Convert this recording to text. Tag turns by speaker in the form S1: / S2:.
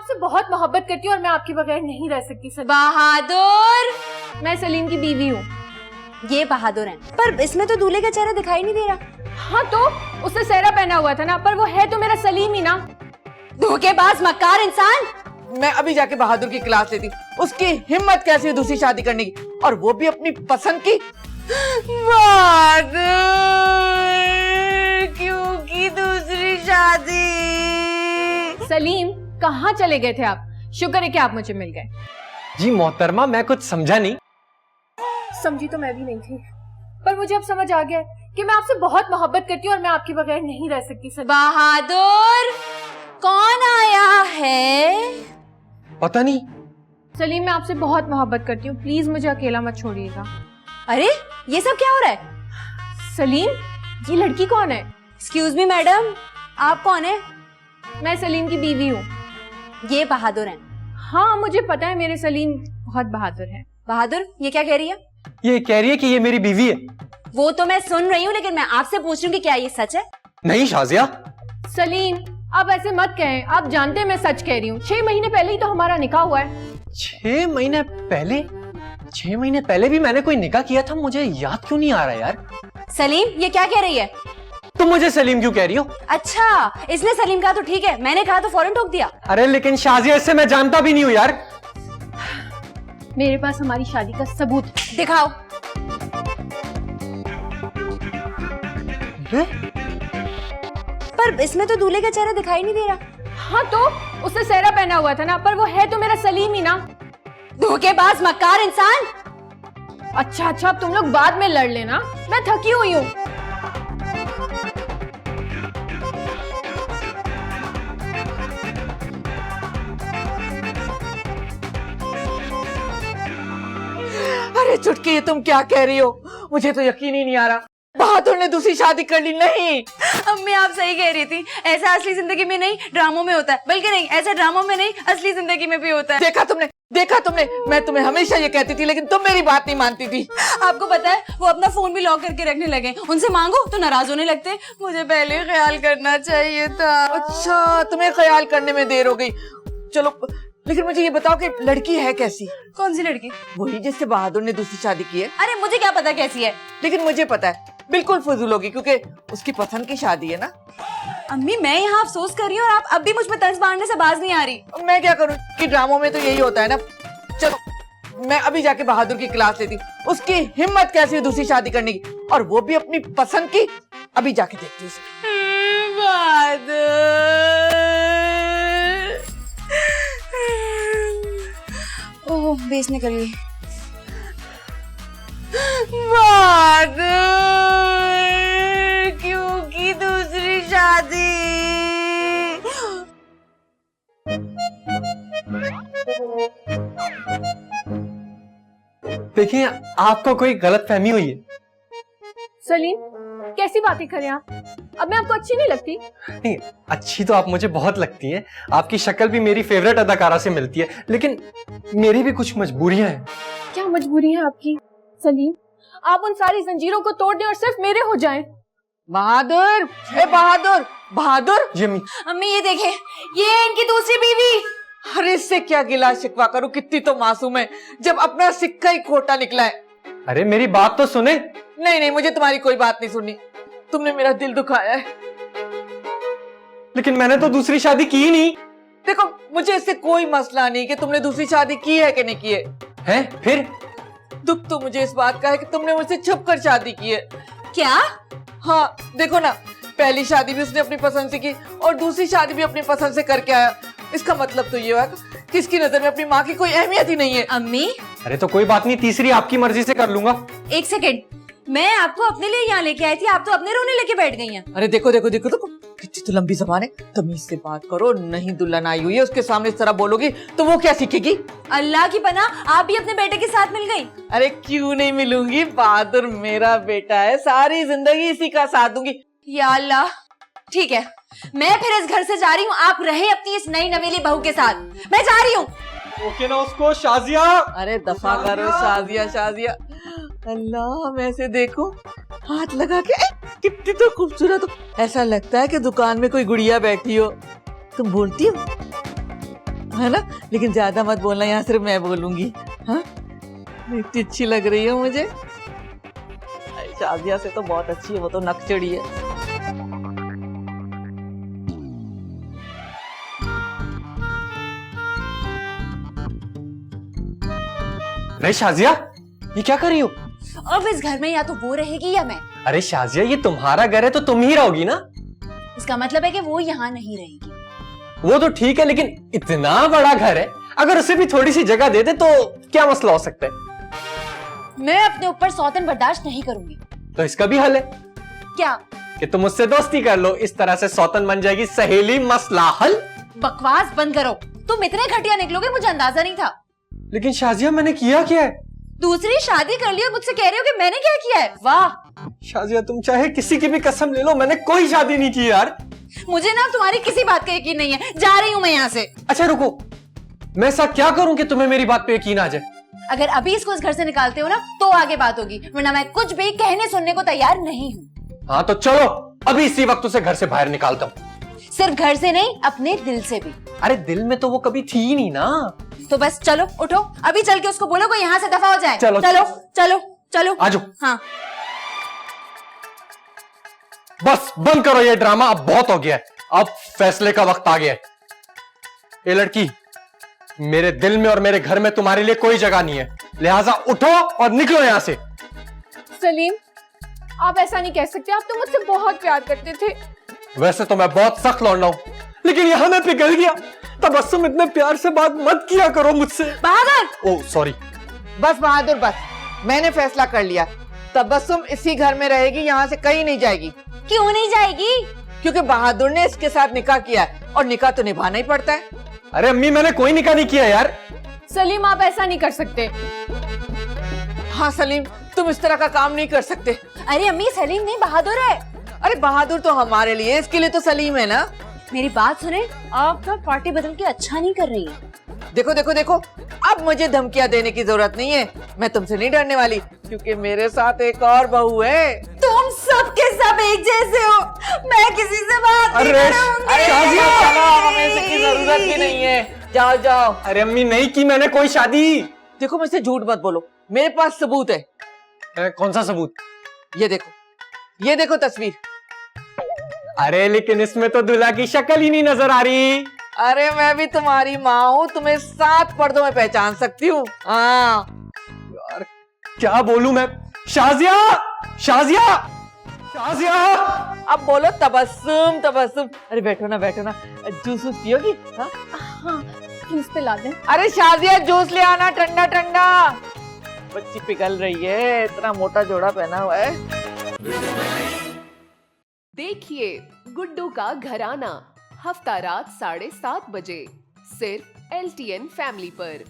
S1: आपसे बहुत मोहब्बत करती हूँ और मैं आपके बगैर नहीं रह सकती सलीम।
S2: बहादुर,
S1: मैं सलीम की बीवी हूँ।
S2: ये बहादुर है, पर इसमें तो दूल्हे का चेहरा दिखाई नहीं दे रहा।
S1: हाँ तो उसने सेहरा पहना हुआ था ना, पर वो है तो मेरा सलीम ही ना।
S2: धोखेबाज मक्कार इंसान।
S3: मैं अभी जाके बहादुर की क्लास लेती। उसकी हिम्मत कैसी है दूसरी शादी करने की, और वो भी अपनी पसंद की। बहादुर क्यों की दूसरी शादी?
S1: सलीम कहाँ चले गए थे आप? शुक्र है कि आप मुझे मिल गए।
S4: जी मोहतरमा, मैं कुछ समझा नहीं।
S1: समझी तो मैं भी नहीं थी, पर मुझे अब समझ आ गया कि मैं आपसे बहुत मोहब्बत करती हूँ और मैं आपके बगैर नहीं रह सकती सलीम।
S2: बहादुर, कौन आया है?
S4: पता नहीं।
S1: सलीम मैं आपसे बहुत मोहब्बत करती हूँ, प्लीज मुझे अकेला मत छोड़िएगा।
S2: अरे ये सब क्या हो रहा है?
S1: सलीम ये लड़की कौन है?
S2: एक्सक्यूज मी मैडम, आप कौन है?
S1: मैं सलीम की बीवी हूँ।
S2: ये बहादुर है।
S1: हाँ मुझे पता है, मेरे सलीम बहुत बहादुर है।
S2: बहादुर ये क्या कह रही है?
S4: ये कह रही है कि ये मेरी बीवी है।
S2: वो तो मैं सुन रही हूँ, लेकिन मैं आपसे पूछ रही हूँ कि क्या ये सच है?
S4: नहीं शाजिया।
S1: सलीम आप ऐसे मत कहें, आप जानते हैं मैं सच कह रही हूँ। 6 महीने पहले ही तो हमारा निकाह हुआ है।
S4: 6 महीने पहले? 6 महीने पहले भी मैंने कोई निकाह किया था, मुझे याद क्यों नहीं आ रहा यार।
S2: सलीम ये क्या कह रही है?
S4: तुम मुझे सलीम क्यों कह रही हो?
S2: अच्छा इसने सलीम कहा तो ठीक है, मैंने कहा तो फौरन टोक दिया।
S4: अरे लेकिन शाजिया, इससे मैं जानता भी नहीं हूँ यार।
S1: मेरे पास हमारी शादी का सबूत।
S2: दिखाओ। पर इसमें तो दूल्हे का चेहरा दिखाई नहीं दे रहा।
S1: हाँ तो उसने सेहरा पहना हुआ था ना, पर वो है तो मेरा सलीम ही ना।
S2: धोखेबाज मक्कार इंसान।
S1: अच्छा अब तुम लोग बाद में लड़ लेना, मैं थकी हुई हूँ।
S3: अरे चुटकी, ये तुम क्या कह रही हो? मुझे तो यकीन ही नहीं आ रहा। बहादुर ने दूसरी शादी कर ली। नहीं
S2: अम्मी आप सही कह रही थी, ऐसा असली जिंदगी में नहीं ड्रामों में होता है। बल्कि नहीं, ऐसा ड्रामों में नहीं असली जिंदगी में भी होता है।
S3: देखा तुमने, मैं तुम्हें हमेशा ये कहती थी, लेकिन तुम मेरी बात नहीं मानती थी।
S2: आपको पता है वो अपना फोन भी लॉक करके रखने लगे, उनसे मांगो तो नाराज होने लगते। मुझे पहले ख्याल करना चाहिए था।
S3: अच्छा तुम्हें ख्याल करने में देर हो गई। चलो लेकिन मुझे ये बताओ कि लड़की है कैसी?
S2: कौन सी लड़की?
S3: वही जिससे बहादुर ने दूसरी शादी की है।
S2: अरे मुझे क्या पता कैसी है।
S3: लेकिन मुझे पता है बिल्कुल फजूल होगी, क्योंकि उसकी पसंद की शादी है ना।
S2: अम्मी मैं यहाँ अफसोस कर रही हूँ और आप अब भी मुझ पर तंज मारने से बाज नहीं आ रही।
S3: मैं क्या करूँ कि ड्रामों में तो यही होता है ना। चलो मैं अभी जाके बहादुर की क्लास लेती। उसकी हिम्मत कैसी है दूसरी शादी करने की, और वो भी अपनी पसंद की। अभी जाके देखती हूँ।
S2: ओह बेस निकल गई।
S3: बहादुर क्यों की दूसरी शादी?
S4: देखिए आपको कोई गलत फहमी हुई है।
S1: सलीम कैसी बातें करें आप? अब मैं आपको अच्छी नहीं लगती?
S4: नहीं, अच्छी तो आप मुझे बहुत लगती हैं। आपकी शक्ल भी मेरी फेवरेट अदाकारा से मिलती है, लेकिन मेरी भी कुछ मजबूरियां हैं।
S1: क्या मजबूरी है आपकी? सलीम आप उन सारी जंजीरों को तोड़ दें और सिर्फ मेरे हो जाएं।
S3: बहादुर, बहादुर।
S4: जी अम्मी।
S2: अम्मी ये देखे, ये इनकी दूसरी बीवी।
S3: अरे इससे क्या गिला शिकवा करूं, कितनी तो मासूम है, जब अपना सिक्का ही खोटा निकला है।
S4: अरे मेरी बात तो सुने।
S3: नहीं मुझे तुम्हारी कोई बात नहीं सुननी। तुमने मेरा दिल दुखाया है।
S4: लेकिन मैंने तो दूसरी शादी की ही नहीं।
S3: देखो मुझे इससे कोई मसला नहीं कि तुमने दूसरी शादी की है कि नहीं की है।
S4: फिर
S3: दुख तो मुझे इस बात का है कि तुमने मुझसे छुप कर शादी की है।
S2: क्या?
S3: हाँ देखो ना, पहली शादी भी उसने अपनी पसंद से की और दूसरी शादी भी अपनी पसंद से करके आया। इसका मतलब तो ये हुआ कि इसकी नजर में अपनी माँ की कोई अहमियत ही नहीं है।
S2: अम्मी
S4: अरे तो कोई बात नहीं, तीसरी आपकी मर्जी से कर लूंगा।
S2: एक सेकेंड, मैं आपको अपने लिए यहाँ लेके आई थी, आप तो अपने रोने लेके बैठ गई हैं।
S3: अरे देखो कितनी तो लंबी जबान है। तमीज से बात करो, नहीं दुल्हन आई हुई है उसके सामने इस तरह बोलोगी तो वो क्या सीखेगी?
S2: अल्लाह की पनाह, आप भी अपने बेटे के साथ मिल गई।
S3: अरे क्यों नहीं मिलूंगी, बहादुर मेरा बेटा है, सारी जिंदगी इसी का साथ दूंगी।
S2: या अल्लाह, ठीक है मैं फिर इस घर से जा रही हूँ, आप रहे अपनी इस नई नवेली बहू के साथ। मैं जा रही हूँ।
S4: ओके ना उसको शाजिया।
S3: अरे दफा करो शाजिया। अल्लाह मैं से देखो हाथ लगा के, कितनी तो खूबसूरत हो। ऐसा लगता है कि दुकान में कोई गुड़िया बैठी हो। तुम बोलती हो? है ना? लेकिन ज्यादा मत बोलना, यहाँ सिर्फ मैं बोलूंगी। हाँ, इतनी अच्छी लग रही है मुझे। शादिया से तो बहुत अच्छी है, वो तो नकचड़ी है।
S4: अरे शाजिया, ये क्या कर रही हो?
S2: अब इस घर में या तो वो रहेगी या मैं।
S4: अरे शाजिया, ये तुम्हारा घर है तो तुम ही रहोगी ना।
S2: इसका मतलब है कि वो यहाँ नहीं रहेगी।
S4: वो तो ठीक है, लेकिन इतना बड़ा घर है, अगर उसे भी थोड़ी सी जगह दे दे तो क्या मसला हो सकता है?
S2: मैं अपने ऊपर सौतन बर्दाश्त नहीं करूंगी।
S4: तो इसका भी हल है
S2: क्या?
S4: कि तुम मुझसे दोस्ती कर लो, इस तरह से सौतन बन जाएगी सहेली, मसला हल।
S2: बकवास बंद करो। तुम इतने घटिया निकलोगे मुझे अंदाजा नहीं था।
S4: लेकिन शाजिया, मैंने किया क्या है?
S2: दूसरी शादी कर ली और मुझसे कह रहे हो कि मैंने क्या किया है? वाह
S4: शाजिया, तुम चाहे किसी की भी कसम ले लो, मैंने कोई शादी नहीं की यार।
S2: मुझे ना तुम्हारी किसी बात का यकीन नहीं है। जा रही हूँ मैं यहाँ से।
S4: अच्छा रुको, मैं ऐसा क्या करूं कि तुम्हें मेरी बात पे यकीन आ जाए?
S2: अगर अभी इसको इस घर से निकालते हो ना तो आगे बात होगी, वरना मैं कुछ भी कहने सुनने को तैयार नहीं हूँ।
S4: हाँ तो चलो, अभी इसी वक्त उसे घर से बाहर निकालता हूँ।
S2: सिर्फ घर से नहीं, अपने दिल से भी।
S4: अरे दिल में तो वो कभी थी ही नहीं ना।
S2: तो बस चलो, उठो, अभी चल के उसको बोलो कोई यहाँ से दफा हो जाए।
S4: चलो
S2: चलो चलो चलो,
S4: आ जाओ।
S2: हाँ।
S4: बस बंद करो ये ड्रामा, अब बहुत हो गया है। अब फैसले का वक्त आ गया है। ये लड़की, मेरे दिल में और मेरे घर में तुम्हारे लिए कोई जगह नहीं है, लिहाजा उठो और निकलो यहां से।
S1: सलीम, आप ऐसा नहीं कह सकते, आप तो मुझसे बहुत प्यार करते थे।
S4: वैसे तो मैं बहुत सख्त लौंडा हूं, लेकिन यहां मैं पिघल गया। तबस्सुम, इतने प्यार से बात मत किया करो मुझसे।
S2: बहादुर!
S4: Oh sorry.
S3: बस बहादुर बस, मैंने फैसला कर लिया। तबस्सुम इसी घर में रहेगी, यहाँ से कहीं नहीं जाएगी।
S2: क्यों नहीं जाएगी?
S3: क्योंकि बहादुर ने इसके साथ निकाह किया है और निकाह तो निभाना ही पड़ता है।
S4: अरे अम्मी, मैंने कोई निकाह नहीं किया यार।
S1: सलीम, आप ऐसा नहीं कर सकते।
S3: हाँ सलीम, तुम इस तरह का काम नहीं कर सकते।
S2: अरे अम्मी, सलीम नहीं बहादुर है।
S3: अरे बहादुर तो हमारे लिए, इसके लिए तो सलीम है ना।
S2: मेरी बात सुने, आप ना पार्टी बदल के अच्छा नहीं कर रही है।
S3: देखो देखो देखो, अब मुझे धमकियां देने की जरूरत नहीं है। मैं तुमसे नहीं डरने वाली, क्योंकि मेरे साथ एक और बहू है।
S2: तुम सब के सब एक जैसे हो। मैं किसी से बात नहीं करूंगी।
S3: अरे चलो, हमें इसकी जरूरत भी नहीं है। जाओ जाओ।
S4: अरे अम्मी, नहीं की मैंने कोई शादी।
S3: देखो, मुझसे झूठ मत बोलो, मेरे पास सबूत है।
S4: कौन सा सबूत?
S3: ये देखो तस्वीर।
S4: अरे लेकिन इसमें तो दूल्हा की शक्ल ही नहीं नजर आ रही।
S3: अरे मैं भी तुम्हारी माँ हूँ, तुम्हें 7 पर्दों में पहचान सकती हूँ। हाँ
S4: यार क्या बोलूं मैं? शाजिया, शाजिया, शाजिया।
S3: अब बोलो तबस्सुम तबस्सुम। अरे बैठो ना बैठो ना, जूस वूस पियोगी? हाँ
S1: हाँ, प्लीज पिला दें।
S3: अरे शाजिया, जूस ले आना ठंडा ठंडा। बच्ची पिघल रही है, इतना मोटा जोड़ा पहना हुआ है।
S5: देखिए गुड्डू का घराना, हफ्ता रात 7:30 बजे, सिर्फ LTN फैमिली पर।